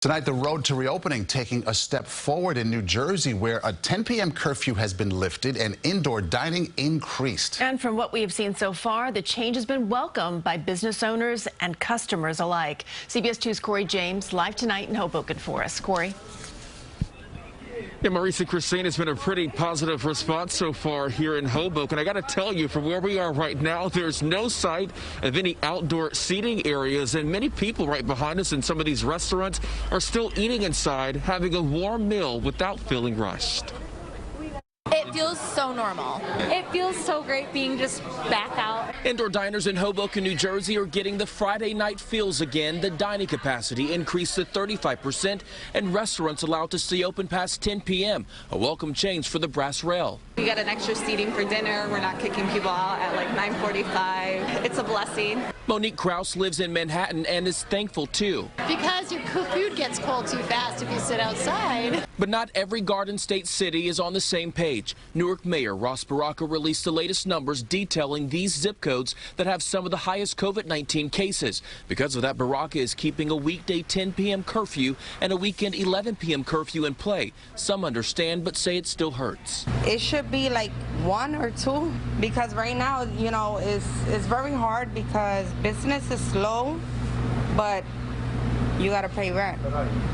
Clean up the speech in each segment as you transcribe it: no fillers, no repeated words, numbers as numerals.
Tonight, the road to reopening taking a step forward in New Jersey, where a 10 p.m. curfew has been lifted and indoor dining increased. And from what we have seen so far, the change has been welcomed by business owners and customers alike. CBS 2's Cory James live tonight in Hoboken for us. Cory. Yeah, Maurice and Christine, it's been a pretty positive response so far here in Hoboken. I got to tell you, from where we are right now, there's no sight of any outdoor seating areas, and many people right behind us in some of these restaurants are still eating inside, having a warm meal without feeling rushed. It feels so normal. It feels so great being just back out. Indoor diners in Hoboken, New Jersey are getting the Friday night feels again. The dining capacity increased to 35% and restaurants allowed to stay open past 10 p.m. A welcome change for the brass rail. We got an extra seating for dinner. We're not kicking people out at like 9:45. It's a blessing. Monique Krause lives in Manhattan and is thankful too. Because your food gets cold too fast if you sit outside. But not every Garden State city is on the same page. Newark Mayor Ross Baraka released the latest numbers detailing these zip codes that have some of the highest COVID-19 cases. Because of that, Baraka is keeping a weekday 10 p.m. curfew and a weekend 11 p.m. curfew in play. Some understand but say it still hurts. It should be like 1 or 2 because right now, you know, it's very hard because business is slow, but you got to pay rent.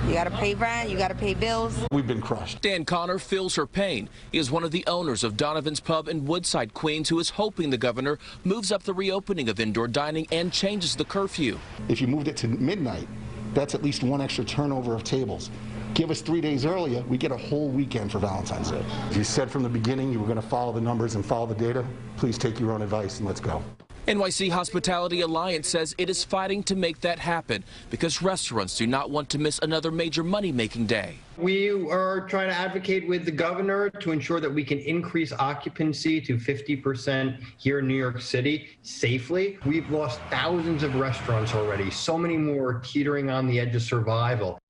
You got to pay rent. You got to pay bills. We've been crushed. Dan Connor feels her pain. He is one of the owners of Donovan's Pub in Woodside, Queens, who is hoping the governor moves up the reopening of indoor dining and changes the curfew. If you moved it to midnight, that's at least 1 extra turnover of tables. Give us 3 days earlier, we get a whole weekend for Valentine's Day. You said from the beginning you were going to follow the numbers and follow the data. Please take your own advice and let's go. NYC Hospitality Alliance says it is fighting to make that happen because restaurants do not want to miss another major money-making day. We are trying to advocate with the governor to ensure that we can increase occupancy to 50% here in New York City safely. We've lost thousands of restaurants already, so many more teetering on the edge of survival.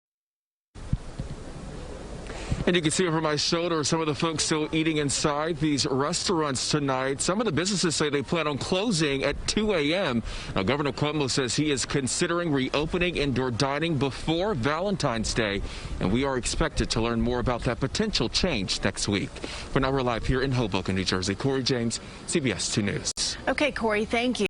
And you can see over my shoulder some of the folks still eating inside these restaurants tonight. Some of the businesses say they plan on closing at 2 a.m. Now, Governor Cuomo says he is considering reopening indoor dining before Valentine's Day, and we are expected to learn more about that potential change next week. For now, we're live here in Hoboken, New Jersey. Cory James, CBS 2 News. Okay, Cory, thank you.